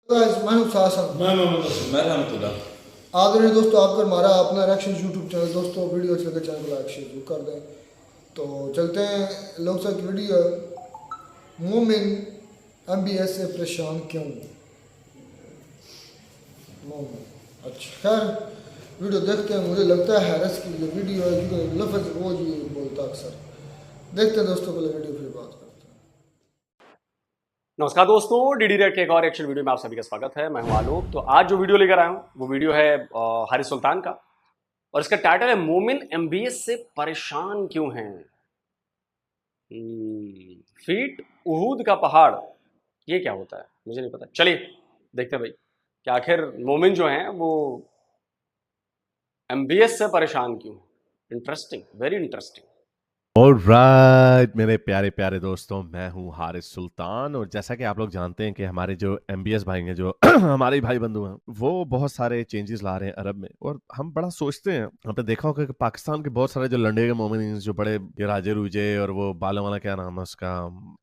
मैं हूं सासन। मैं मोहम्मद हसन। मैं रहमतुल्लाह। आदरणीय दोस्तों, आपको हमारा अपना रिएक्शन यूट्यूब चैनल, दोस्तों वीडियो अच्छे लगे चैनल को लाइक शेयर जरूर कर दें। तो चलते हैं लोग सब की वीडियो। मोमिन MBS से परेशान क्यों? मोमिन, अच्छा खैर वीडियो देखते हैं। मुझे लगता है हैरस की ये वीडियो है क्योंकि लफ्ज़ रोज ये बोलता अक्सर। देखते हैं दोस्तों, पहले वीडियो फिर बात करते हैं। नमस्कार दोस्तों, डीडी रेड के एक और एक्शन वीडियो में आप सभी का स्वागत है। मैं हूं आलोक। तो आज जो वीडियो लेकर आया हूं वो वीडियो है हारिस सुल्तान का, और इसका टाइटल है मोमिन MBS से परेशान क्यों हैं। फीट उहूद का पहाड़, ये क्या होता है मुझे नहीं पता। चलिए देखते हैं भाई कि आखिर मोमिन जो हैं वो MBS से परेशान क्यों हैं। Interesting, very interesting. ऑलराइट मेरे प्यारे प्यारे दोस्तों, मैं हूं हारिस सुल्तान। और जैसा कि आप लोग जानते हैं कि हमारे जो MBS भाई हैं, जो हमारे भाई बंधु हैं, वो बहुत सारे चेंजेस ला रहे हैं अरब में। और हम बड़ा सोचते हैं, आपने देखा होगा कि पाकिस्तान के बहुत सारे जो लंडे के मोमिन जो बड़े ये राजे रूजे और वो बालों वाला क्या नाम है उसका,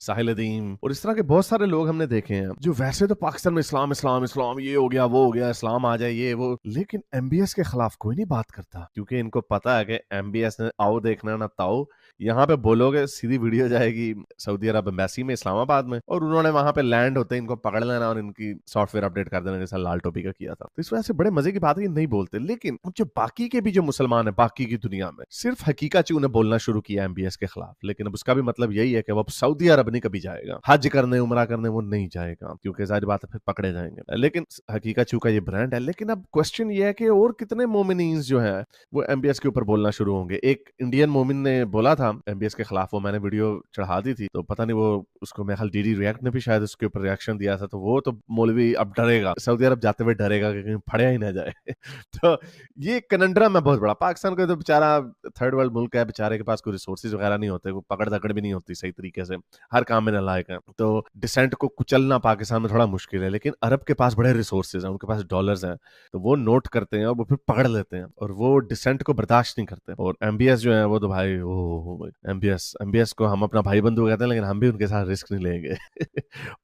साहिल अदीम, और इस तरह के बहुत सारे लोग हमने देखे हैं जो वैसे तो पाकिस्तान में इस्लाम इस्लाम इस्लाम ये हो गया वो हो गया, इस्लाम आ जाए ये वो, लेकिन MBS के खिलाफ कोई नहीं बात करता, क्योंकि इनको पता है कि MBS ने आओ देखना ना ताओ, यहाँ पे बोलोगे सीधी वीडियो जाएगी सऊदी अरब एम्बेसी में इस्लामाबाद में, और उन्होंने वहां पे लैंड होते इनको पकड़ लेना और इनकी सॉफ्टवेयर अपडेट कर देना, जैसा लाल टोपी का किया था। तो इस वजह से बड़े मजे की बात है कि नहीं बोलते। लेकिन जो बाकी के भी जो मुसलमान है बाकी की दुनिया में, सिर्फ हकीकत उन्हें बोलना शुरू किया MBS के खिलाफ। लेकिन अब उसका भी मतलब यही है कि वो अब सऊदी अरब नहीं कभी जाएगा, हज करने उमरा करने वो नहीं जाएगा, क्योंकि जाहिर बात है फिर पकड़े जाएंगे। लेकिन हकीकत का ये ब्रांड है। लेकिन अब क्वेश्चन ये है कि और कितने मोमिनीन जो है वो MBS के ऊपर बोलना शुरू होंगे। एक इंडियन मोमिन ने बोला था MBS के खिलाफ, वो मैंने वीडियो चढ़ा दी थी, तो पता नहीं वो उसको मेरे ख्याल डीडी रिएक्ट ने भी शायद उसके ऊपर रिएक्शन दिया था। तो वो तो मौलवी अब डरेगा, सऊदी अरब जाते हुए डरेगा कि कहीं फड़िया ही ना जाए। तो ये कनंड्रम है बहुत बड़ा। पाकिस्तान का तो बेचारा थर्ड वर्ल्ड मुल्क है, बेचारे के पास कोई रिसोर्सेज वगैरह नहीं होते, पकड़ दकड़ भी नहीं होती सही तरीके से, हर काम में नालायक है। तो डिसेंट को कुचलना पाकिस्तान में थोड़ा मुश्किल है। लेकिन अरब के पास बड़े रिसोर्सेज हैं, उनके पास डॉलर्स हैं, तो वो नोट करते हैं और वो फिर पकड़ लेते हैं, और वो डिसेंट को बर्दाश्त नहीं करते। और MBS जो है वो तो भाई ओ MBS को हम अपना भाई बंधु कहते हैं, लेकिन हम भी उनके साथ रिस्क नहीं लेंगे।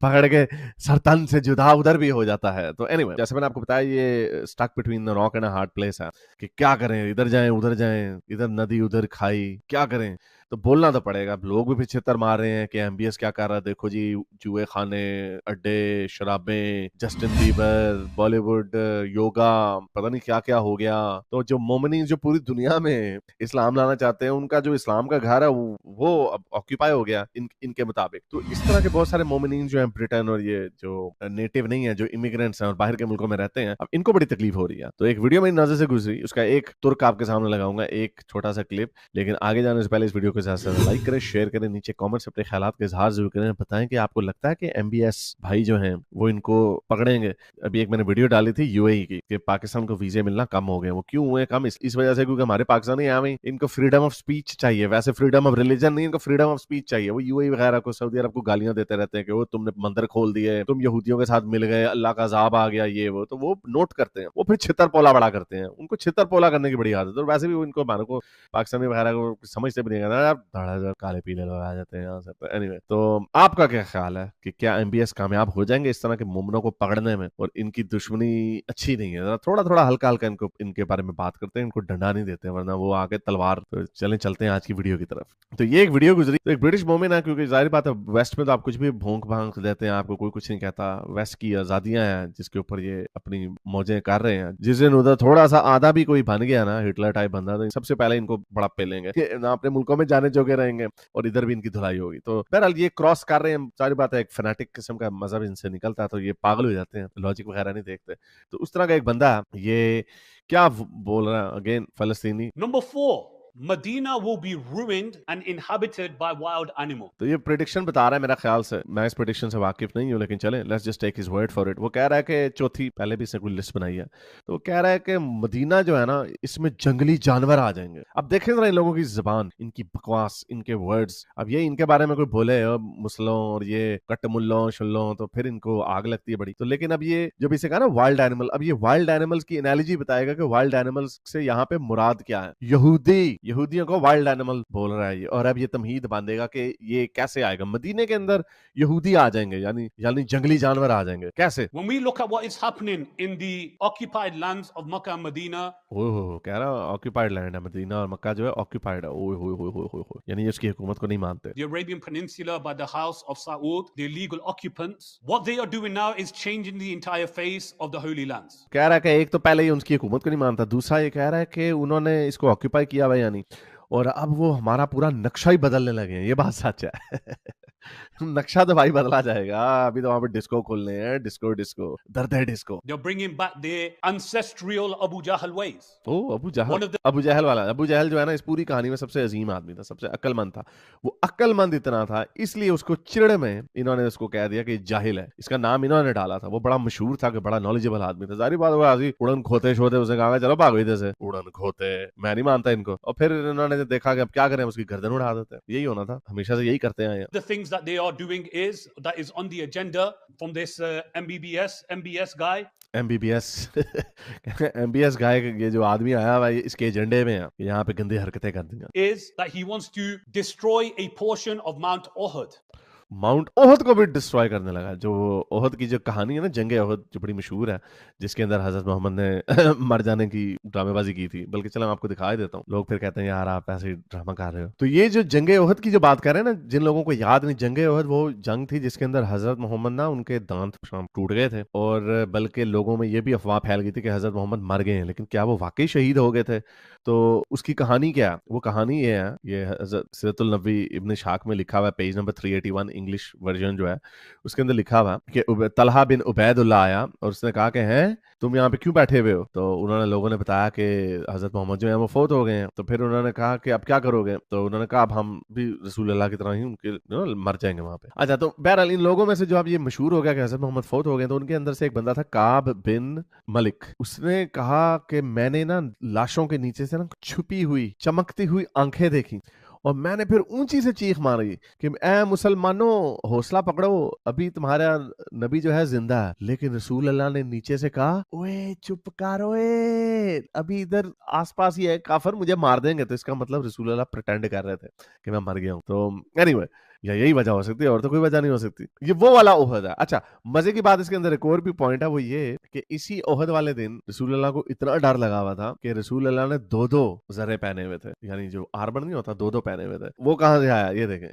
पकड़ के सरतन से जुदा उधर भी हो जाता है। तो एनीवे, जैसे मैंने आपको बताया, ये stuck between the rock and hard place है कि क्या करें, इधर जाएं उधर जाएं, इधर नदी उधर खाई, क्या करें। तो बोलना तो पड़ेगा। अब लोग भी पीछे तर मार रहे हैं कि MBS क्या कर रहा है, देखो जी जुए खाने, अड्डे, शराबें, जस्टिन बीबर, बॉलीवुड, योगा, पता नहीं क्या क्या हो गया। तो जो मोमिनीन जो पूरी दुनिया में इस्लाम लाना चाहते हैं, उनका जो इस्लाम का घर है वो अब ऑक्यूपाई हो गया इनके मुताबिक। तो इस तरह के बहुत सारे मोमिनीन जो हैं ब्रिटेन और ये जो नेटिव नहीं है, जो इमिग्रेंट्स हैं और बाहर के मुल्कों में रहते हैं, अब इनको बड़ी तकलीफ हो रही है। तो एक वीडियो मेरी नजर से गुजरी, उसका एक तुर्क आपके सामने लगाऊंगा, एक छोटा सा क्लिप। लेकिन आगे जाने से पहले इस वीडियो को ज्यादा से ज्यादा लाइक करें, शेयर करें, नीचे कमेंट्स अपने ख्यालात का इजहार जरूर करें, बताएं कि आपको लगता है कि MBS भाई जो हैं वो इनको पकड़ेंगे। अभी एक मैंने वीडियो डाली थी UAE की कि पाकिस्तान को वीजे मिलना कम हो गए। वो क्यों हुए कम? इस वजह से क्योंकि हमारे पाकिस्तानी यहाँ में इनको फ्रीडम ऑफ स्पीच चाहिए। वैसे फ्रीडम ऑफ रिलीजन नहीं, इनको फ्रीडम ऑफ स्पीच चाहिए। वो UAE वगैरह को, सऊदी अरब को गालियां देते रहते हैं कि वो तुमने मंदिर खोल दिए, तुम यहूदियों के साथ मिल गए, अल्लाह का अजाब आ गया, ये वो। तो वो नोट करते हैं, वो फिर छितर पोला बड़ा करते हैं। उनको छितर पोला करने की बड़ी आदत है। और वैसे भी इनको मानो को पाकिस्तानी वगैरह को समझते भी नहीं यार, धड़ाधड़ काले पीले लोग आ जाते हैं यहाँ से। तो एनीवे, तो आपका क्या ख्याल है कि क्या MBS कामयाब हो जाएंगे इस तरह के मुमनों को पकड़ने में? और इनकी दुश्मनी अच्छी नहीं है, थोड़ा थोड़ा हल्का हल्का इनको इनके बारे में बात करते हैं, इनको डंडा नहीं देते, वरना वो आगे तलवार। तो चलते हैं आज की वीडियो की तरफ। तो ये एक वीडियो गुजरी, तो एक ब्रिटिश मोमिन है, क्योंकि जाहिर बात है वेस्ट में तो आप कुछ भी भोंक भांक देते हैं, आपको कोई कुछ नहीं कहता। वेस्ट की आजादियां हैं जिसके ऊपर ये अपनी मौजें कर रहे हैं। जिस दिन उधर थोड़ा सा आधा भी कोई बन गया ना, हिटलर टाइप बंदा, तो सबसे पहले इनको बड़ा पेलेंगे, ना अपने मुल्कों में जाने जोगे रहेंगे और इधर भी इनकी धुलाई होगी। तो बहरहाल ये क्रॉस कर रहे हैं, सारी बात है, एक फैनेटिक किस्म का मजहब इनसे निकलता है, तो ये पागल हो जाते हैं, लॉजिक वगैरह नहीं देखते। तो उस तरह का एक बंदा है, ये क्या बोल रहा है again, फलस्तीनी। Number 4, Medina will be ruined and inhabited by wild animals. तो ये प्रेडिक्शन बता रहा है, मेरा ख्याल से, मैं इस प्रेडिक्शन से वाकिफ नहीं हूँ, लेकिन चलें, let's just take his word for it. वो कह रहा है कि चौथी, पहले भी इसने कोई लिस्ट बनाई है, तो वो कह रहा है कि मदीना जो है ना, इसमें जंगली जानवर आ जाएंगे। अब देखें जरा इन लोगों की जुबान, इनकी बकवास, इनके वर्ड्स। अब ये इनके बारे में कोई बोले मुसलों और ये कट मुल्लों शुल्लों, तो फिर इनको आग लगती है बड़ी। तो लेकिन अब ये जब इसे कहा ना वाइल्ड एनिमल, अब ये वाइल्ड एनिमल्स की एनालॉजी बताएगा कि वाइल्ड एनिमल्स से यहाँ पे मुराद क्या है। यहूदी यहूदियों को वाइल्ड एनिमल बोल रहा है ये, और अब ये तमहीद बांधेगा कि ये कैसे आएगा, मदीने के अंदर यहूदी आ जाएंगे, यानी जंगली जानवर आ जाएंगे, कैसे? When we look at what is happening in the occupied lands of Makkah and Medina, ओह, कह रहा ऑक्यूपाइड लैंड है, मदीना और मक्का जो है ऑक्यूपाइड है। ओए होए होए होए होए, यानी उसकी हुकूमत को नहीं मानते। the Arabian Peninsula by the House of Saud, the illegal occupants, what they are doing now is changing the entire face of the Holy Lands. कह रहा है कि एक तो पहले ही उनकी हुकूमत को नहीं मानता, दूसरा ये कह रहा है कि उन्होंने इसको ऑक्यूपाई किया हुआ है, यानी, और अब वो हमारा पूरा नक्शा ही बदलने लगे हैं। ये बात सच है। नक्शा तो भाई बदला जाएगा, अभी तो वहां पे डिस्को खोलने हैं, डिस्को दर्द है disco. They're bringing back their ancestral Abu Jahl ways. Oh Abu One Jahl, of the- Abu Jahl वाला, अबू जहल जो है ना इस पूरी कहानी में सबसे अजीम आदमी था, सबसे अक्लमंद था। वो अक्लमंद इतना था इसलिए उसको चिड़ में इन्होंने उसको कह दिया कि जाहिल है, इसका नाम इन्होंने डाला था। वो बड़ा मशहूर था कि बड़ा नॉलेजेबल आदमी था। सारी बात हुआ उड़न खोते शोते, उसे कहा चलो भागो इधर से, उड़न खोते, मैं नहीं मानता इनको। और फिर इन्होंने देखा कि अब क्या करें, उसकी गर्दन उड़ा देते हैं। यही होना था, हमेशा से यही करते आए हैं। The things that they are doing that is on the agenda from this MBS guy. MBBS MBS गाय, ये जो आदमी आया हुआ है इसके एजेंडे में है कि यहाँ पे गंदी हरकतें कर दी। Is that he wants to destroy a portion of Mount Uhud. Mount Uhud को भी डिस्ट्रॉय करने लगा। जो ओहद की जो कहानी है ना, जंगे ओहद, जो बड़ी मशहूर है, जिसके अंदर हजरत मोहम्मद ने मर जाने की ड्रामेबाजी की थी। बल्कि चलो मैं आपको दिखाई देता हूँ, लोग फिर कहते हैं यार आप ऐसे ड्रामा कर रहे हो। तो ये जो जंगे ओहद की जो बात कर रहे हैं ना, जिन लोगों को याद नहीं, जंगे ओहद वो जंग थी जिसके अंदर हजरत मोहम्मद ना, उनके दांत टूट गए थे, और बल्कि लोगों में ये भी अफवाह फैल गई थी कि हजरत मोहम्मद मर गए हैं। लेकिन क्या वो वाकई शहीद हो गए थे? तो उसकी कहानी क्या है? वो कहानी ये है, ये सीरतुल नबी इब्न इस्हाक में लिखा हुआ है, पेज नंबर 381 इंग्लिश वर्जन जो है, उसके अंदर लिखा हुआ कि तलहा बिन उबैदुल्लाह आया और उसने कहा कि हैं तुम यहाँ पे क्यों बैठे हुए हो? तो उन्होंने, लोगों ने बताया कि हजरत मोहम्मद जो है वो फौत हो गए हैं। तो फिर उन्होंने कहा कि अब क्या करोगे? तो उन्होंने कहा अब हम भी रसूल अल्लाह की तरह ही उनके मर जाएंगे वहां पे। अच्छा, तो बहरहाल इन लोगों में से जो अब ये मशहूर हो गया कि हजरत मोहम्मद फौत हो गए, तो उनके अंदर से एक बंदा था काब बिन मलिक। उसने कहा कि मैंने ना लाशों के नीचे से ना छुपी हुई चमकती हुई आंखें देखी, और मैंने फिर ऊंची से चीख मारी कि ए मुसलमानों हौसला पकड़ो, अभी तुम्हारा नबी जो है जिंदा है। लेकिन रसूल अल्लाह ने नीचे से कहा ओए चुप कर, ओए अभी इधर आसपास ही है काफिर, मुझे मार देंगे। तो इसका मतलब रसूल अल्लाह प्रिटेंड कर रहे थे कि मैं मर गया हूं। तो एनीवे, या यही वजह हो सकती है, और तो कोई वजह नहीं हो सकती। ये वो वाला ओहद है। अच्छा, मजे की बात इसके अंदर एक और भी पॉइंट है, वो ये कि इसी ओहद वाले दिन रसूल अल्लाह को इतना डर लगा हुआ था कि रसूल अल्लाह ने 2-2 जर्रे पहने हुए थे, यानी जो आर्मर नहीं होता 2-2 पहने हुए थे। वो कहां से आया ये देखें।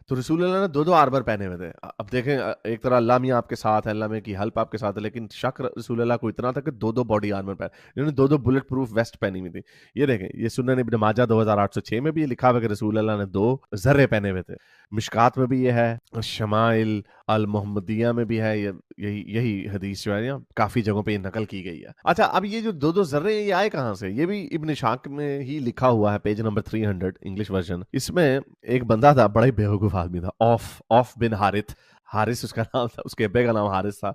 तो रसूल अल्लाह ने 2-2 आर्मर पहने हुए थे। अब देखें, एक तरह अल्लाह मियां आपके साथ है, अल्लाह में की हेल्प आपके साथ है, लेकिन शक रसूल अल्लाह को इतना था कि 2-2 बॉडी आर्मर पहने, इन्होंने 2-2 बुलेट प्रूफ वेस्ट पहनी हुई थी। ये देखें, ये सुनन इब्न माजा 2806 में भी लिखा हुआ कि रसूल अल्लाह ने 2 जर्रे पहने हुए थे। मिशकात में भी ये है, शमाइल अल मोहम्मदिया में भी है, यही हदीस जो है ना काफी जगहों पे ये नकल की गई है। अच्छा, अब ये जो 2-2 जर्रे ये आए कहां से? ये भी इब्न इस्हाक में ही लिखा हुआ है, पेज नंबर 300 इंग्लिश वर्जन। इसमें एक बंदा था, बड़ा ही बेवकूफ आदमी था, ऑफ बिन हारिस उसका नाम था, उसके अब्बे का नाम हारिस था,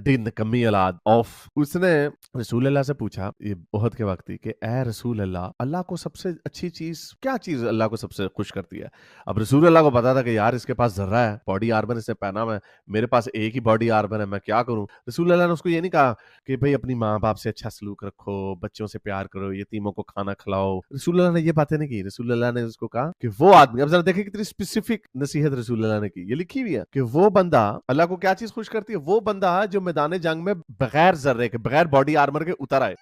दिन कमी औलाद ऑफ। उसने रसूल अल्लाह से पूछा ये ओहद के वक्त ही कि ए रसूल अल्लाह, अल्लाह को सबसे अच्छी चीज क्या चीज अल्लाह को सबसे खुश करती है? अब रसूल अल्लाह को पता था कि यार इसके पास जर्रा है, बॉडी आर्मर इसने पहना हुआ है, मेरे पास एक ही बॉडी आर्मर है, मैं क्या करूं? रसूल अल्लाह ने उसको ये नहीं कहा कि भाई अपनी माँ बाप से अच्छा सलूक रखो, बच्चों से प्यार करो, यतीमों को खाना खिलाओ। रसूल अल्लाह ने ये बातें नहीं की। रसूल अल्लाह ने उसको कहा कि वो आदमी, अब जरा देखें कितनी स्पेसिफिक नसीहत रसूल अल्लाह ने की, ये लिखी हुई है कि वो बंदा, अल्लाह को क्या चीज खुश करती है? वो बंदा जो मैदान जंग में बगैर जर्रे के, बगैर बॉडी आर्मर के उतर आए।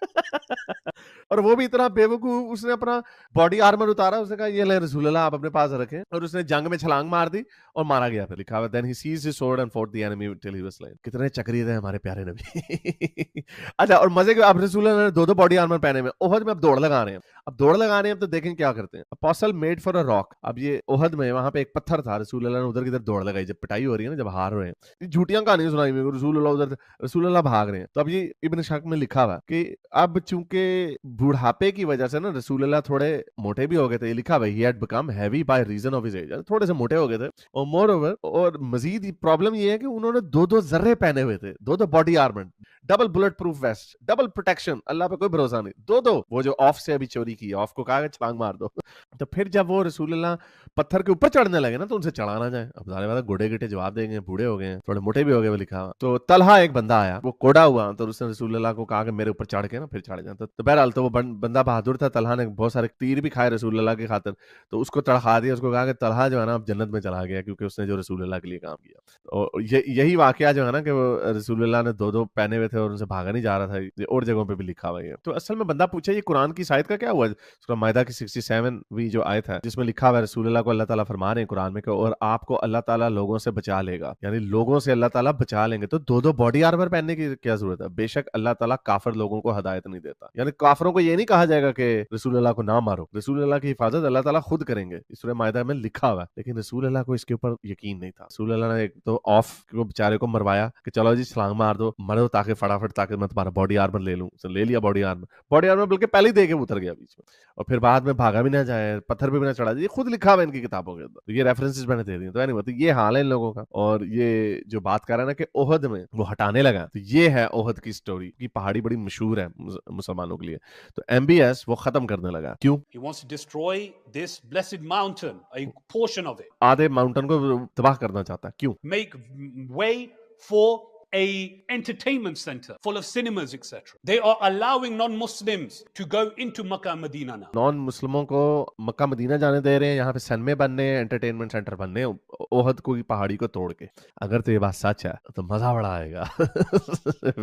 और वो भी इतना बेवकूफ, उसने अपना बॉडी आर्मर उतारा, उसने कहा ये ले रसूल अल्लाह आप अपने पास रखें, और उसने जंग में छलांग मार दी और मारा गया। फिर लिखा हुआ then he seized his sword and fought the enemy till he was slain. कितने चक्री थे हमारे प्यारे नबी। अच्छा, और मजे के, अब रसूल अल्लाह ने 2-2 बॉडी आर्मर पहने हुए, ओहद में अब दौड़ लगा रहे हैं। अब दौड़ लगा रहे हैं, तो देखें क्या करते हैं। Apostle made for a rock. अब ये ओहद में वहां पे एक पत्थर था, रसूल अल्लाह ने उधर की तरफ दौड़ लगाई, जब पिटाई हो रही है ना, जब हार रहे हैं, झूठियां कहानियां सुनाई हुई, रसूल अल्लाह उधर, रसूल अल्लाह भाग रहे हैं। तो अब ये इब्न इस्हाक में लिखा हुआ कि अब चूंकि बुढ़ापे की वजह से ना रसूल अल्लाह थोड़े मोटे भी हो गए थे, ये लिखा हुआ he had become heavy by reason of his age, थोड़े से मोटे हो गए थे। और मोर ओवर, और मजीद प्रॉब्लम ये है कि उन्होंने 2-2 जर्रे पहने हुए थे, 2-2 body armour, double bulletproof vest, double protection, अल्लाह पे कोई भरोसा नहीं, दो वो जो ऑफ से अभी चोरी की, ऑफ को कहा छलांग मार दो। तो फिर जब वो रसूलुल्लाह पत्थर के ऊपर चढ़ने लगे ना, तो उनसे चढ़ा ना जाए। अब जाने वाला गोडे गिटे जवाब देंगे, बूढ़े हो गए हैं, थोड़े मोटे भी हो गए, वो लिखा हुआ। तो तलहा एक बंदा आया, वो कोड़ा हुआ, तो उसने रसूलुल्लाह को कहा कि मेरे ऊपर चढ़ के ना फिर चढ़ जाए। तो बहरहाल तो वो बंदा बहादुर था, तलहा ने बहुत सारे तीर भी खाए रसूलुल्लाह की खातिर, तो उसको तड़खा दिया, उसको कहा कि तलहा जो है ना अब जन्नत में चला गया, क्योंकि उसने जो रसूलुल्लाह के लिए काम किया। और यही वाकया जो है ना कि वो रसूलुल्लाह ने दो पहने हुए थे और उनसे भागा नहीं जा रहा था, ये और जगहों पे भी लिखा हुआ है। तो असल में बंदा पूछे ये कुरान की आयत का क्या हुआ? सूरह माइदा की 67वीं जो आयत है, जिसमें लिखा हुआ है रसूलुल्लाह को अल्लाह ताला फरमा रहे हैं कुरान में कि और आपको अल्लाह ताला लोगों से बचा लेगा, यानी लोगों से अल्लाह ताला बचा लेंगे। तो दो बॉडी आर्मर पहनने की क्या जरूरत है? बेशक अल्लाह ताला काफिर लोगों को हिदायत नहीं देता, यानी काफिरों को ये नहीं कहा जाएगा कि रसूलुल्लाह को ना मारो, रसूलुल्लाह की हिफाजत अल्लाह ताला खुद करेंगे, इस सूरह माइदा में लिखा हुआ है। लेकिन रसूलुल्लाह को इसके ऊपर यकीन नहीं था। रसूलुल्लाह ने एक तो ऑफ को बेचारे को मरवाया कि चलो जी छलांग मार दो, मरो ताकि फटाफट, ताकि मैं तुम्हारा बॉडी आर्मर ले लूं। तो ले लिया बॉडी आर्मर बल्कि पहले ही दे के उतर गया बीच में, और फिर बाद में भागा भी ना जाए, पत्थर भी ना चढ़ा जाए, ये खुद लिखा हुआ है इनकी किताबों के अंदर। तो ये रेफरेंसेस मैंने दे दिए। तो एनीवे, तो ये हाल है इन लोगों का। और ये जो बात कर रहा है ना कि ओहद में वो हटाने लगा, तो ये है ओहद की स्टोरी की। पहाड़ी बड़ी मशहूर है मुसलमानों के लिए, तो एमबीएस वो खत्म करने लगा। क्यों? He wants to destroy this blessed mountain, a portion of it. आधे माउंटेन को तबाह करना चाहता है। क्यों? Make way for a entertainment center full of cinemas, etc. They are allowing non-Muslims to go into Makkah and Medina now. Non मुस्लिमों को Mecca Medina जाने दे रहे हैं, यहाँ पे सिनेमे बनने, एंटरटेनमेंट सेंटर बनने ओहद को की पहाड़ी को तोड़ के। अगर तो ये बात सच है तो मजा बड़ा आएगा।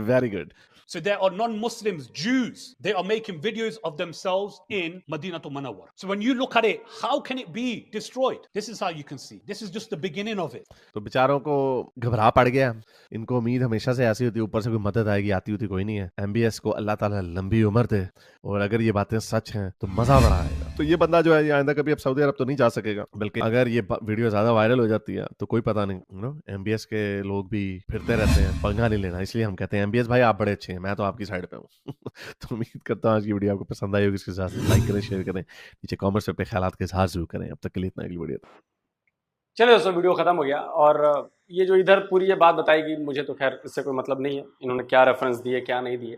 Very good. So there are non-Muslims, Jews, they are making videos of themselves in Madinah to Munawwar. So when you look at it, how can it be destroyed? This is how you can see. This is just the beginning of it. तो बेचारों को घबरा पड़ गया। इनको उम्मीद हमेशा से ऐसी होती है, ऊपर से कोई मदद आएगी, आती होती कोई नहीं है। एमबीएस को अल्लाह ताला लंबी उम्र दे, और अगर ये बातें सच हैं तो मजा बड़ा आएगा। तो ये बंदा जो है ये आइंदा कभी अब सऊदी अरब तो नहीं जा सकेगा, बल्कि अगर ये वीडियो ज्यादा वायरल हो जाती है तो कोई पता नहीं, एमबीएस के लोग भी फिरते रहते हैं, पंगा नहीं लेना। इसलिए हम कहते हैं एमबीएस भाई आप बड़े अच्छे हैं, मैं तो आपकी साइड पे हूँ। तो उम्मीद करता हूँ आज की वीडियो आपको पसंद आई होगी। इसके साथ लाइक करें, शेयर करें, नीचे कमेंट्स पे अपने ख्यालात के इजहार जरूर करें। अब तक के लिए इतना, अगली वीडियो। चलिए दोस्तों, वीडियो खत्म हो गया। और ये जो इधर पूरी ये बात बताई गई, मुझे तो खैर इससे कोई मतलब नहीं है, इन्होंने क्या रेफरेंस दिए क्या नहीं दिए,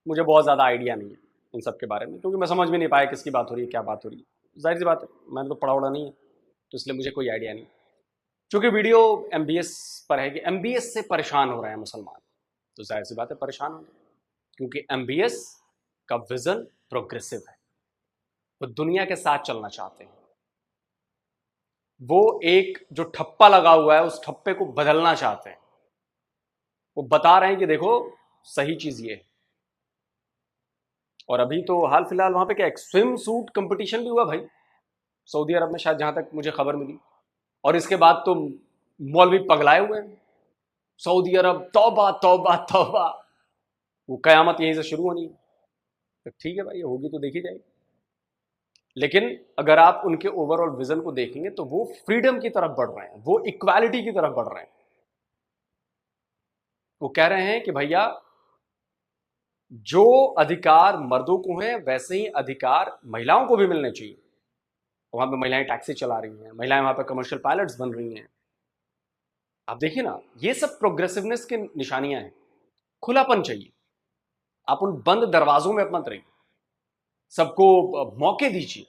मुझे बहुत ज़्यादा आइडिया नहीं है इन सब के बारे में, क्योंकि मैं समझ भी नहीं पाया किसकी बात हो रही है, क्या बात हो रही है। जाहिर सी बात है, मैंने तो पढ़ा उड़ा नहीं है, तो इसलिए मुझे कोई आइडिया नहीं। चूँकि वीडियो एमबीएस पर है कि एमबीएस से परेशान हो रहे हैं मुसलमान, तो जाहिर सी बात है परेशान हो रहे हैं, क्योंकि एमबीएस का विज़न प्रोग्रेसिव है, वो दुनिया के साथ चलना चाहते हैं। वो एक जो ठप्पा लगा हुआ है उस ठप्पे को बदलना चाहते हैं। वो बता रहे हैं कि देखो सही चीज ये है। और अभी तो हाल फिलहाल वहां पे क्या स्विम सूट कंपटीशन भी हुआ भाई, सऊदी अरब में, शायद जहां तक मुझे खबर मिली। और इसके बाद तो मौलवी पगलाए हुए हैं, सऊदी अरब तौबा तौबा तौबा, वो कयामत यहीं से शुरू होनी है। तो ठीक है भाई, ये होगी तो देखी जाएगी। लेकिन अगर आप उनके ओवरऑल विजन को देखेंगे तो वो फ्रीडम की तरफ बढ़ रहे हैं, वो इक्वालिटी की तरफ बढ़ रहे हैं। वो कह रहे हैं कि भैया जो अधिकार मर्दों को हैं वैसे ही अधिकार महिलाओं को भी मिलने चाहिए। वहां पे महिलाएं टैक्सी चला रही हैं, महिलाएं वहां पे कमर्शियल पायलट्स बन रही हैं। आप देखिए ना, ये सब प्रोग्रेसिवनेस की निशानियां हैं। खुलापन चाहिए, आप उन बंद दरवाजों में मत रहिए, सबको मौके दीजिए।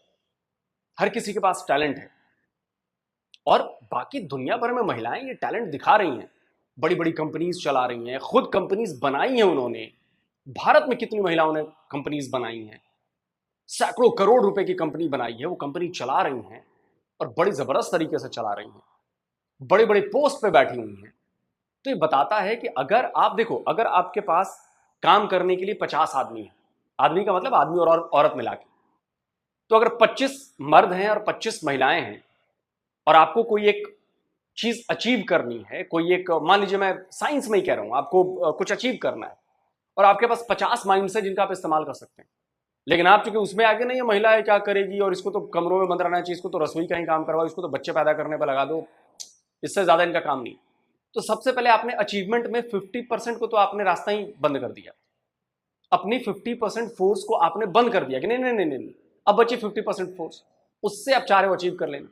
हर किसी के पास टैलेंट है, और बाकी दुनिया भर में महिलाएं ये टैलेंट दिखा रही हैं, बड़ी बड़ी कंपनीज चला रही हैं, खुद कंपनीज बनाई हैं उन्होंने। भारत में कितनी महिलाओं ने कंपनीज बनाई हैं, सैकड़ों करोड़ रुपए की कंपनी बनाई है, वो कंपनी चला रही हैं और बड़ी जबरदस्त तरीके से चला रही हैं, बड़े बड़े पोस्ट पे बैठी हुई हैं। तो ये बताता है कि अगर आप देखो, अगर आपके पास काम करने के लिए 50 आदमी है, आदमी का मतलब आदमी और औरत मिला के, तो अगर 25 मर्द हैं और 25 महिलाएं हैं, और आपको कोई एक चीज अचीव करनी है, कोई एक, मान लीजिए मैं साइंस में ही कह रहा हूं, आपको कुछ अचीव करना है, और आपके पास 50 माइंड्स है जिनका आप इस्तेमाल कर सकते हैं, लेकिन आप चूंकि उसमें आगे नहीं है, महिलाएं क्या करेगी, और इसको तो कमरों में बंद रहना चाहिए, इसको तो रसोई का ही काम करवाओ, इसको तो बच्चे पैदा करने पर लगा दो, इससे ज्यादा इनका काम नहीं। तो सबसे पहले आपने अचीवमेंट में 50% को तो आपने रास्ता ही बंद कर दिया, अपनी 50% फोर्स को आपने बंद कर दिया कि नहीं नहीं नहीं नहीं, अब बची 50% फोर्स, उससे आप चाह रहे हो अचीव कर लेना।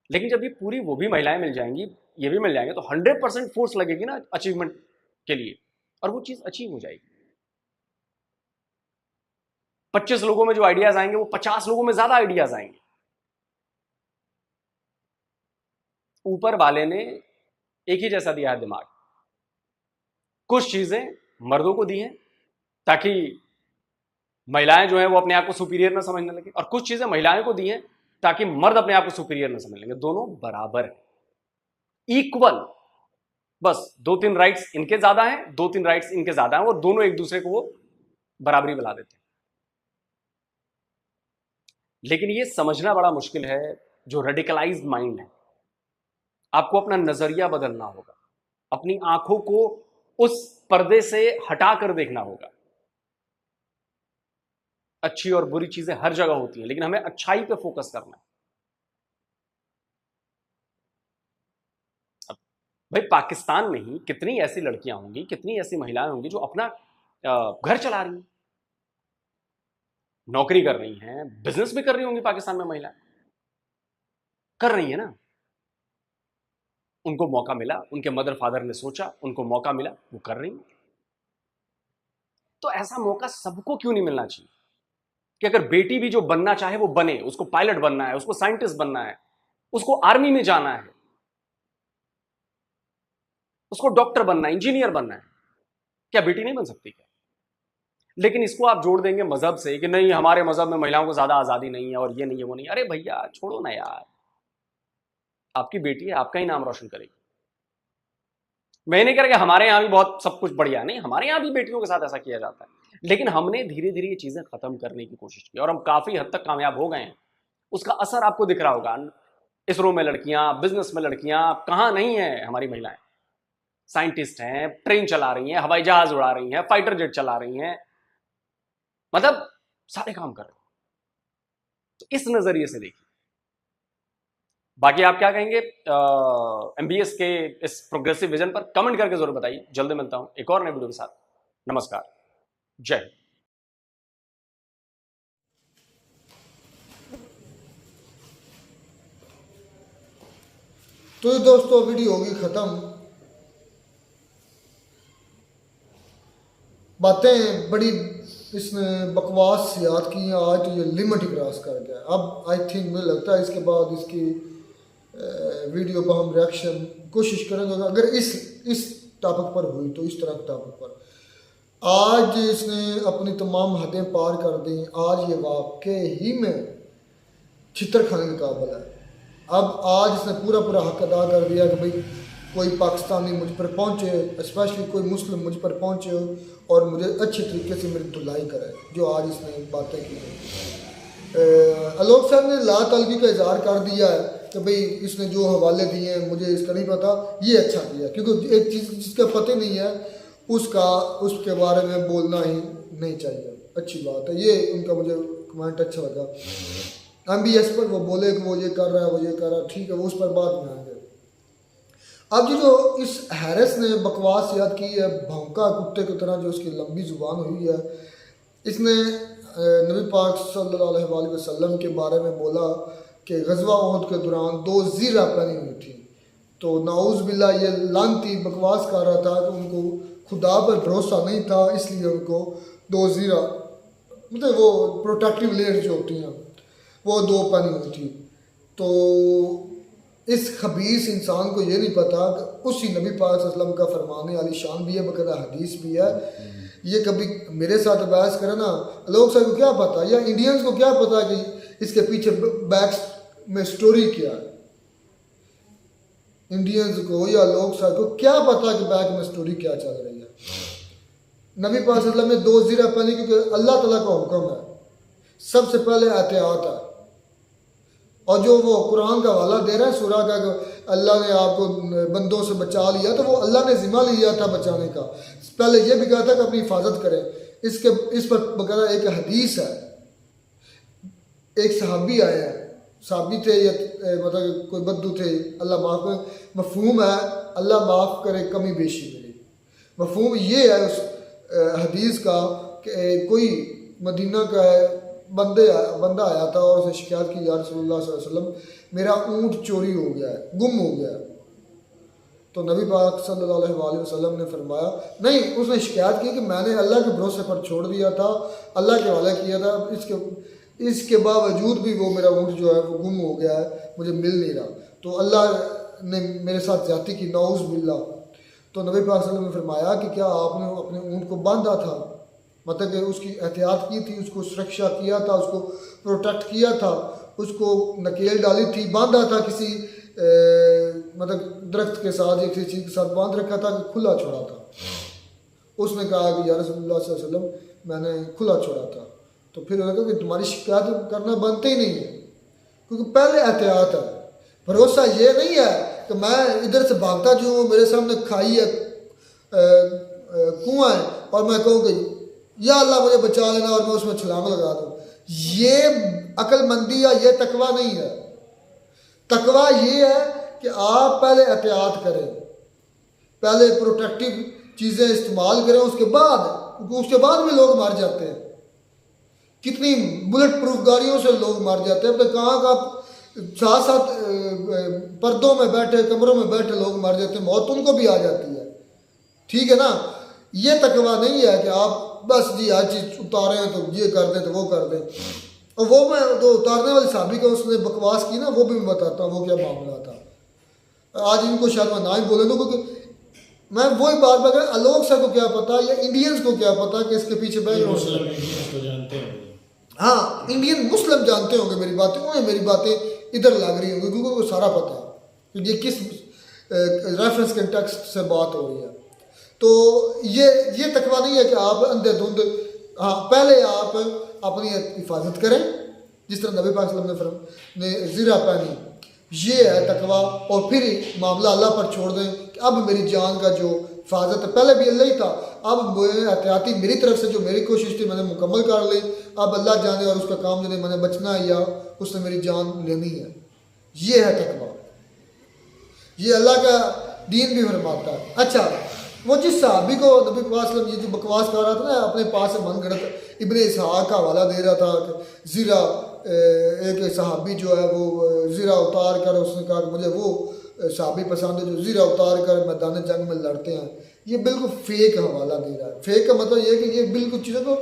लेकिन जब ये पूरी वो भी महिलाएं मिल जाएंगी, ये भी मिल जाएंगे, तो 100% फोर्स लगेगी ना अचीवमेंट के लिए, और वो चीज अचीव हो जाएगी। 25 लोगों में जो आइडियाज आएंगे वो 50 लोगों में ज्यादा आइडियाज आएंगे। ऊपर वाले ने एक ही जैसा दिया है दिमाग। कुछ चीजें मर्दों को दी हैं ताकि महिलाएं जो है वो अपने आप को सुपीरियर ना समझने लगे, और कुछ चीजें महिलाएं को दी हैं ताकि मर्द अपने आप को सुपीरियर ना समझ लेंगे। दोनों बराबर है, इक्वल। बस 2-3 राइट्स इनके ज्यादा हैं, 2-3 राइट्स इनके ज्यादा हैं, और दोनों एक दूसरे को वो बराबरी मिला देते हैं। लेकिन ये समझना बड़ा मुश्किल है जो रेडिकलाइज्ड माइंड है। आपको अपना नजरिया बदलना होगा, अपनी आंखों को उस पर्दे से हटाकर देखना होगा। अच्छी और बुरी चीजें हर जगह होती हैं, लेकिन हमें अच्छाई पे फोकस करना है। अब भाई पाकिस्तान में ही कितनी ऐसी लड़कियां होंगी, कितनी ऐसी महिलाएं होंगी जो अपना घर चला रही हैं, नौकरी कर रही हैं, बिजनेस भी कर रही होंगी। पाकिस्तान में महिलाएं कर रही है ना, उनको मौका मिला, उनके मदर फादर ने सोचा, उनको मौका मिला, वो कर रही हैं। तो ऐसा मौका सबको क्यों नहीं मिलना चाहिए कि अगर बेटी भी जो बनना चाहे वो बने, उसको पायलट बनना है, उसको साइंटिस्ट बनना है, उसको आर्मी में जाना है, उसको डॉक्टर बनना है, इंजीनियर बनना है, क्या बेटी नहीं बन सकती क्या? लेकिन इसको आप जोड़ देंगे मजहब से कि नहीं हमारे मजहब में महिलाओं को ज्यादा आजादी नहीं है और ये नहीं है वो नहीं। अरे भैया छोड़ो ना यार, आपकी बेटी है, आपका ही नाम रोशन करेगी। मैं नहीं कह रहा कि हमारे यहां भी बहुत सब कुछ बढ़िया, नहीं, हमारे यहां भी बेटियों के साथ ऐसा किया जाता है, लेकिन हमने धीरे धीरे ये चीजें खत्म करने की कोशिश की और हम काफी हद तक कामयाब हो गए हैं। उसका असर आपको दिख रहा होगा। इसरो में लड़कियां, बिजनेस में लड़कियां, कहां नहीं है हमारी महिलाएं। साइंटिस्ट हैं, ट्रेन चला रही हैं, हवाई जहाज उड़ा रही हैं, फाइटर जेट चला रही हैं, मतलब सारे काम कर रहे हैं। तो इस नजरिए से देखिए। बाकी आप क्या कहेंगे एमबीएस के इस प्रोग्रेसिव विजन पर? कमेंट करके जरूर बताइए। जल्दी मिलता हूं एक और नए वीडियो के साथ। नमस्कार, जय हिंद। तो ये दोस्तों वीडियो होगी खत्म। बातें बड़ी इसने बकवास याद की, आज तो ये लिमिट ही क्रॉस कर गया। अब आई थिंक मुझे लगता है इसके बाद इसकी वीडियो पर हम रिएक्शन कोशिश करेंगे, अगर इस टॉपिक पर हुई तो इस तरह के टॉपिक पर। आज इसने अपनी तमाम हदें पार कर दी। आज ये वाकई ही में छितर खाने के काबिल है। अब आज इसने पूरा हक अदा कर दिया कि भाई कोई पाकिस्तानी मुझ पर पहुँचे, स्पेशली कोई मुस्लिम मुझ पर पहुँचे और मुझे अच्छे तरीके से मेरी धुलाई करे, जो आज इसने बातें की हैं। आलोक साहब ने ला तलबी का इजहार कर दिया है कि भाई इसने जो हवाले दिए हैं मुझे इसका नहीं पता, ये अच्छा किया, क्योंकि एक चीज़ जिसका पता नहीं है उसके बारे में बोलना ही नहीं चाहिए। अच्छी बात है, ये उनका मुझे कमेंट अच्छा लगा। एमबीएस पर वो बोले कि वो ये कर रहा है, वो ये कर रहा है, ठीक है, वो उस पर बात में आएंगे। अब जो इस हैरिस ने बकवास याद की है, भौंका कुत्ते की तरह जो उसकी लंबी जुबान हुई है, इसने नबी पाक सल्लल्लाहु अलैहि वसल्लम के बारे में बोला कि गज़वा उहद के दौरान 2 ज़ीरा पहनी हुई थी। तो नाउज़ बिल्ला ये लानती बकवास कर रहा था कि उनको खुदा पर भरोसा नहीं था, इसलिए उनको 2 ज़ीरा, मतलब वो प्रोटेक्टिव लेयर जो होती हैं वो 2 पहनी हुई थी। तो इस खबीस इंसान को ये नहीं पता कि उसी नबी पाक सल्लल्लाहु अलैहि वसल्लम का फरमाने वाली शान भी है, बकायदा हदीस भी है। ये कभी मेरे साथ बहस करे ना, लोग साहब को क्या पता, या इंडियंस को क्या पता कि इसके पीछे बैक में स्टोरी क्या है। इंडियंस को या लोग साहब को क्या पता कि बैक में स्टोरी क्या चल रही है। नबी पाक सल्लल्लाहु अलैहि वसल्लम ने 2 ज़ीरा पहनी क्योंकि अल्लाह ताला का हुक्म है, सबसे पहले एहतियात है। और जो वो कुरान का हवाला दे रहा है सूरा का, अल्लाह ने आपको बंदों से बचा लिया, तो वो अल्लाह ने जिम्मा लिया था बचाने का। पहले ये भी कहा था कि अपनी हिफाजत करें। इस पर बकायदा एक हदीस है। एक सहाबी आए हैं, सहाबी थे या मतलब कोई बद्दू थे, अल्लाह माफ़ करे, मफहूम है अल्लाह माफ़ करे कमी बेशी मेरी। मफहूम ये है उस हदीस का कि कोई मदीना का बंदा आया था और उसे शिकायत की, या रसूलुल्लाह सल्लल्लाहु अलैहि वसल्लम मेरा ऊँट चोरी हो गया है, गुम हो गया है। तो नबी पाक सल्लल्लाहु अलैहि वसल्लम ने फरमाया, नहीं, उसने शिकायत की कि मैंने अल्लाह के भरोसे पर छोड़ दिया था, अल्लाह के हवाले किया था, इसके बावजूद भी वो मेरा ऊँट जो है वो गुम हो गया है, मुझे मिल नहीं रहा, तो अल्लाह ने मेरे साथ ज्यादती की, नाउज़ बिल्लाह। तो नबी पाक सल्लल्लाहु अलैहि वसल्लम ने फरमाया कि क्या आपने अपने ऊँट को बांधा था, मतलब कि उसकी एहतियात की थी, उसको सुरक्षा किया था, उसको प्रोटेक्ट किया था, उसको नकेल डाली थी, बांधा था किसी मतलब दरख्त के साथ या किसी चीज़ के साथ बांध रखा था कि खुला छोड़ा था। उसने कहा कि या रसूलुल्लाह सल्लल्लाहु अलैहि वसल्लम मैंने खुला छोड़ा था। तो फिर उन्होंने कहा कि तुम्हारी शिकायत करना बनते ही नहीं है, क्योंकि पहले एहतियात है। भरोसा ये नहीं है कि मैं इधर से भागता जो हूँ, मेरे सामने खाई है, कुआं है, और मैं कहूँ कि या अल्लाह मुझे बचा लेना और मैं उसमें छलांग लगा दूँ। ये अक्लमंदी या ये तकवा नहीं है। तकवा ये है कि आप पहले एहतियात करें, पहले प्रोटेक्टिव चीज़ें इस्तेमाल करें, उसके बाद भी लोग मार जाते हैं। कितनी बुलेट प्रूफ गाड़ियों से लोग मार जाते हैं, तो कहाँ का साथ साथ पर्दों में बैठे, कमरों में बैठे लोग मार जाते हैं, मौत उनको भी आ जाती है। ठीक है ना। ये तकवा नहीं है कि आप बस जी हर चीज़ उतारे हैं तो ये कर दें तो वो कर दें। और वो मैं जो उतारने वाली साहबी को उसने बकवास की ना, वो भी मैं बताता हूँ वो क्या मामला था। आज इनको शायद मैं ना ही बोले दूँ, क्योंकि मैं वही बात बता, आलोक सर को क्या पता या इंडियंस को क्या पता कि इसके पीछे बैकग्राउंड जानते हैं। हाँ, इंडियन मुस्लिम जानते होंगे मेरी बातें, उन्हें मेरी बातें इधर लग रही होंगी, क्योंकि उनको सारा पता है कि ये किस रेफरेंस कंटेक्स्ट से बात हो रही है। तो ये तकवा नहीं है कि आप अंधेधुंध, हाँ, पहले आप अपनी हिफाजत करें, जिस तरह नबी पाक सल्लल्लाहु अलैहि वसल्लम ने ज़िरा पहनी, ये है तकवा। और फिर मामला अल्लाह पर छोड़ दें कि अब मेरी जान का जो हिफाजत है, पहले भी अल्लाह ही था, अब एहतियाती मेरी तरफ से जो मेरी कोशिश थी मैंने मुकम्मल कर ली, अब अल्लाह जाने और उसका काम जाने, मैंने बचना है या उसने मेरी जान लेनी है। ये है तकवा, ये अल्लाह का दीन भी फरमाता है। अच्छा, वो जिस सहाबी को नबी पाक ये जो बकवास कर रहा था ना, अपने पास से मन गढ़त इब्ने इसहाक का हवाला दे रहा था कि ज़िरा, एक सहाबी जो है वो ज़िरा उतार कर, उसने कहा कि मुझे वो सहाबी पसंद है जो ज़िरा उतार कर मैदान जंग में लड़ते हैं। ये बिल्कुल फेक हवाला दे रहा है। फेक का मतलब ये है कि ये बिल्कुल चीज़ों को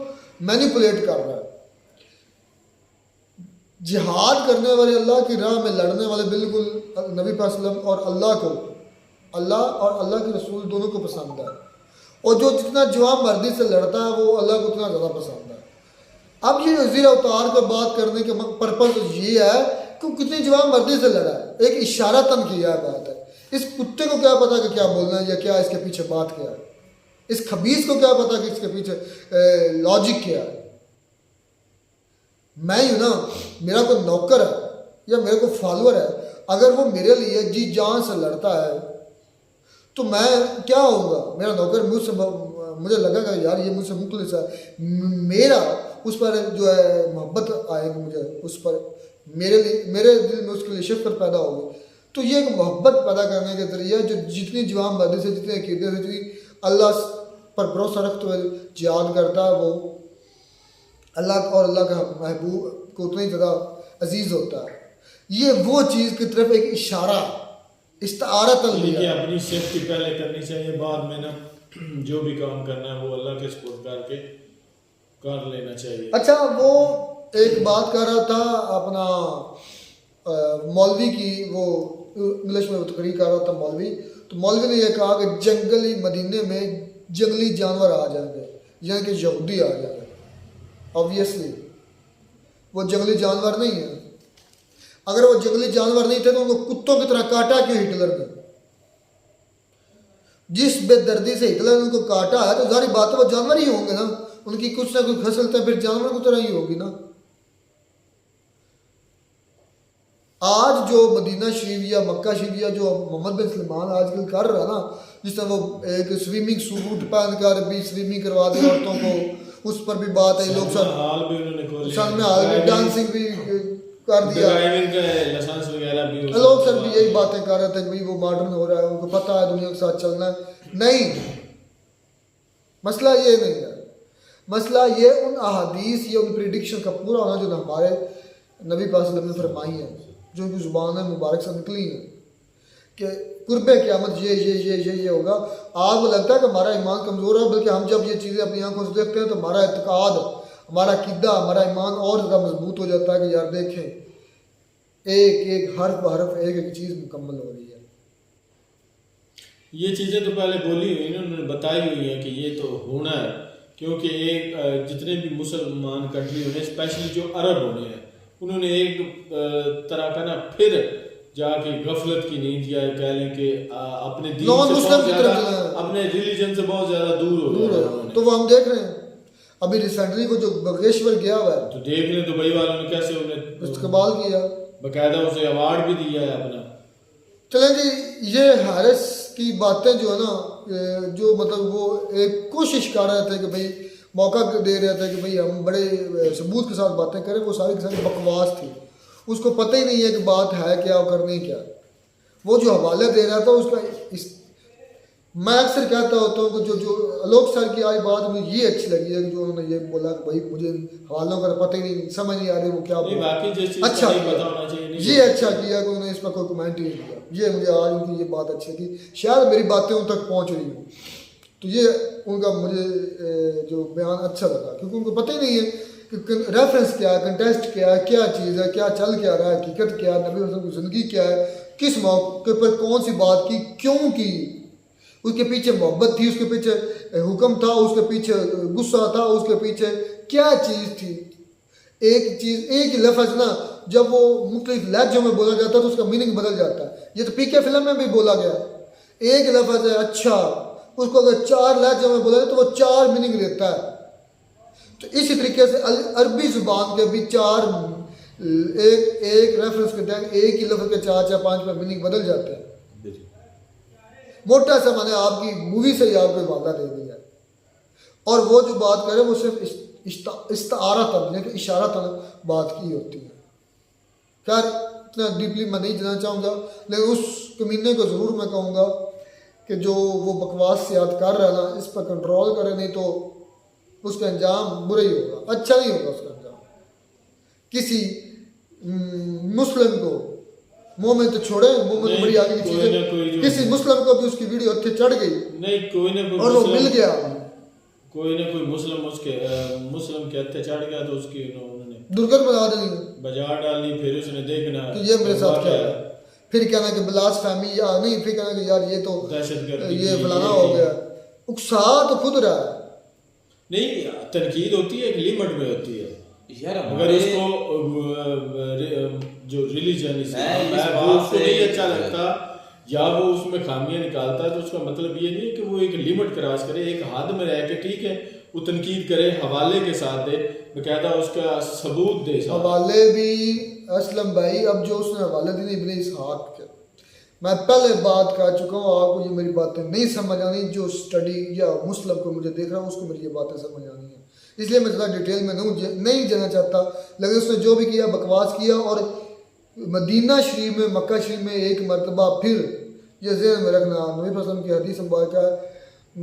मैनिपुलेट कर रहा है। जिहाद करने वाले, अल्लाह की राह में लड़ने वाले बिल्कुल नबी पाक सल्लल्लाहु अलैहि वसल्लम और अल्लाह और अल्लाह के रसूल दोनों को पसंद है। और जो जितना जवाब मर्दी से लड़ता है वो अल्लाह को उतना ज़्यादा पसंद है। अब ये ज़िरा उतार कर बात करने के पर्पज़ ये है कि कितनी जवाब मर्दी से लड़ा है, एक इशारा तन किया है बात है। इस कुत्ते को क्या पता कि क्या बोलना है या क्या इसके पीछे बात क्या है। इस खबीस को क्या पता कि इसके पीछे लॉजिक क्या है। मैं ही हूँ ना, मेरा कोई नौकर है या मेरे को फॉलोअर है, अगर वो मेरे लिए जी जान से लड़ता है तो मैं क्या होऊंगा, मेरा नौकर मुझसे, मुझे लगेगा यार ये मुझसे मुखलिस है, मेरा उस पर जो है मोहब्बत आएगी, मुझे उस पर मेरे दिल में उसके लिए शफ़क़त पैदा होगी। तो ये एक मोहब्बत पैदा करने के जरिए जो जितनी जवान मर्दी से, जितने अकीदे से, जितनी अल्लाह पर भरोसा रखते हुए जिहाद करता है, वो अल्लाह और अल्लाह का महबूब को उतना ही ज़्यादा अजीज़ होता है। ये वो चीज़ की तरफ एक इशारा, इस्तारत अपनी सेफ्टी पहले करनी चाहिए, बाद में ना जो भी काम करना है वो अल्लाह के सुपुर्द करके कर लेना चाहिए। अच्छा, वो एक बात कर रहा था अपना मौलवी की, वो इंग्लिश में तकरीर कर रहा था मौलवी, तो मौलवी ने यह कहा कि जंगली मदीने में जंगली जानवर आ जाएंगे, यानी कि यहूदी आ जाएंगे। ऑब्वियसली वो जंगली जानवर नहीं है। अगर वो जंगली जानवर नहीं थे तो उनको कुत्तों की तरह काटा क्यों हिटलर ने? जिस बेदर्दी से हिटलर ने उनको काटा है तो सारी बातें वो जानवर ही होंगे ना, उनकी कुछ ना कुछ खसलतें फिर जानवर की तरह ही होगी ना। आज जो मदीना शरीफ या मक्का शरीफ या जो मोहम्मद बिन सलमान आजकल कर रहा है ना, जिस तरह वो एक स्विमिंग सूट पहनकर भी स्विमिंग करवा दे औरतों को, उस पर भी बात है। लोग सब डांसिंग भी कर दिया, लाइसेंस वगैरह भी, लोग सर भी यही बातें कर रहे थे कि भाई वो मॉडर्न हो रहा है, उनको पता है दुनिया के साथ चलना है। नहीं, मसला ये नहीं है। मसला ये उन अहादीस या उन प्रिडिक्शन का पूरा होना जो हमारे नबी पाक सल्लल्लाहु अलैहि वसल्लम ने फरमाई है, जो उनकी ज़ुबान मुबारक से निकली है, कि कुर्बे क़यामत ये होगा। आपको लगता है कि हमारा ईमान कमज़ोर है, बल्कि हम जब ये चीज़ें अपनी आंखों से देखते हैं तो हमारा एतकाद, हमारा क़ीदा, हमारा ईमान और ज़्यादा मजबूत हो जाता है कि यार देखें एक एक हर्फ बहरफ एक एक चीज़ मुकम्मल हो रही है। ये चीज़ें तो पहले बोली हुई हैं, उन्होंने बताई हुई हैं कि ये तो होना है, क्योंकि एक जितने भी मुसलमान कंट्री होने, स्पेशली जो अरब होने हैं, उन्होंने एक तरह का ना फिर जाके गफलत की नींद या कह लें कि अपने दीन से बहुत ज़्यादा, अपने रिलीजन से बहुत ज़्यादा दूर हो गए हैं। तो वो हम देख रहे हैं अभी रिसेंटली को जो बगेश्वर गया हुआ है, तो देख लें दुबई वालों ने कैसे उन्हें इस्तकबाल किया, बाकायदा उसे अवार्ड भी दिया है अपना। चलें जी, ये हारिस की बातें जो है ना, जो मतलब वो एक कोशिश कर रहे थे कि भाई मौका दे रहे थे कि भाई हम बड़े सबूत के साथ बातें करें, वो सारी की सारी बकवास थी। उसको पता ही नहीं है कि बात है क्या और करनी क्या। वो जो हवाले दे रहा था उसका मैं अक्सर कहता होता हूँ कि जो आलोक सर की आज बात मुझे ये अच्छी लगी है कि जो उन्होंने ये बोला कि भाई मुझे हवालों का पता ही नहीं, समझ नहीं आ रही वो क्या बोला। अच्छा ये अच्छा किया कि उन्होंने इस पर कोई कमेंट ही नहीं किया। ये मुझे आज उनकी ये बात अच्छी लगी, शायद मेरी बातें उन तक पहुँच रही हूँ, तो ये उनका मुझे जो बयान अच्छा लगा, क्योंकि उनको पता ही नहीं है कि रेफरेंस क्या है, कंटेस्ट क्या है, क्या चीज़ है, क्या चल क्या रहा है, हकीकत क्या है, नबी वसल्लम की ज़िंदगी क्या है, किस मौके पर कौन सी बात की, क्यों की, उसके पीछे मोहब्बत थी, उसके पीछे हुक्म था, उसके पीछे गुस्सा था, उसके पीछे क्या चीज़ थी। एक चीज़, एक ही लफ्ज़ ना जब वो मुख्तलिफ लहजों में बोला जाता है तो उसका मीनिंग बदल जाता है। ये तो पीके फिल्म में भी बोला गया, एक लफ्ज़ है अच्छा, उसको अगर 4 लहजों में बोला जाए तो वो 4 मीनिंग देता है। तो इसी तरीके से अरबी ज़ुबान के भी 4 एक रेफरेंस के तहत एक ही लफ्ज़ के 4 या 5 पर मीनिंग बदल जाते हैं। मोटा सा मैंने आपकी मूवी से ही आपको वादा दे दिया, और वो जो बात करें वो सिर्फ इस्तारा तन, इशारा तन बात की होती है। खैर इतना डीपली मैं नहीं जाना चाहूँगा, लेकिन उस कमीने को ज़रूर मैं कहूँगा कि जो वो बकवास याद कर रहा है ना, इस पर कंट्रोल करे, नहीं तो उसका अंजाम बुरा ही होगा, अच्छा नहीं होगा उसका अंजाम। किसी मुस्लिम को मोमिन तो छोड़े, मोमिन तो बड़ी आगे की चीज़ है, किसी मुस्लिम को भी उसकी वीडियो अच्छे चढ़ गई नहीं, कोई ना कोई और वो मिल गया, कोई ना कोई मुस्लिम उसके मुस्लिम के हत्थे चढ़ गया तो उसकी उन्होंने दुर्गत बना देनी, बाजार डाली, फिर उसने देखना तो ये मेरे साथ क्या है, फिर कहना कि ब्लास्फेमी या नहीं, फिर कहना कि यार ये तो ये फलाना हो गया। उकसा तो खुद रहा है। नहीं, तनकीद होती है, एक लिमिट में होती है यार। अगर उसको जो रिलीजन वो उसको नहीं अच्छा लगता या वो उसमें खामियां निकालता है, तो उसका मतलब ये नहीं कि वो एक लिमिट क्रॉस करे, एक हद में रह के ठीक है वो तनकीद करे, हवाले के साथ दे, बकायदा उसका सबूत दे। हवाले भी असलम भाई, अब जो उसने हवाले दी इब्न इसहाक के, मैं पहले बात कर चुका हूँ, आपको ये मेरी बातें नहीं समझ आनी, जो स्टडी या मुस्लिम को मुझे देख रहा हूँ उसको मेरी ये बातें समझ आनी है, इसलिए मैं ज़्यादा डिटेल में नहीं जाना चाहता। लेकिन उसने जो भी किया बकवास किया, और मदीना शरीफ में, मक्का शरीफ में एक मरतबा फिर ये ज़हन में रखना, नबी वसल्लम की हदीस मुबारक है,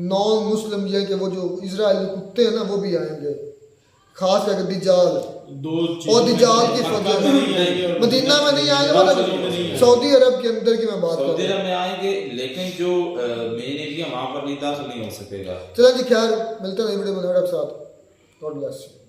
नॉन मुस्लिम ये कि वो जो इजराइली कुत्ते हैं ना वो भी आएंगे, खास करके दिजाल, और दिजाल की फजल मदीना में नहीं आएंगे, मतलब सऊदी अरब के अंदर की मैं बात कर रहा हूँ। सऊदी अरब में आएंगे, लेकिन जो मेन एरिया वहाँ पर नहीं दाखिल नहीं हो सकेगा। चलो जी, खैर मिलते हैं वीडियो में साथ। God bless you.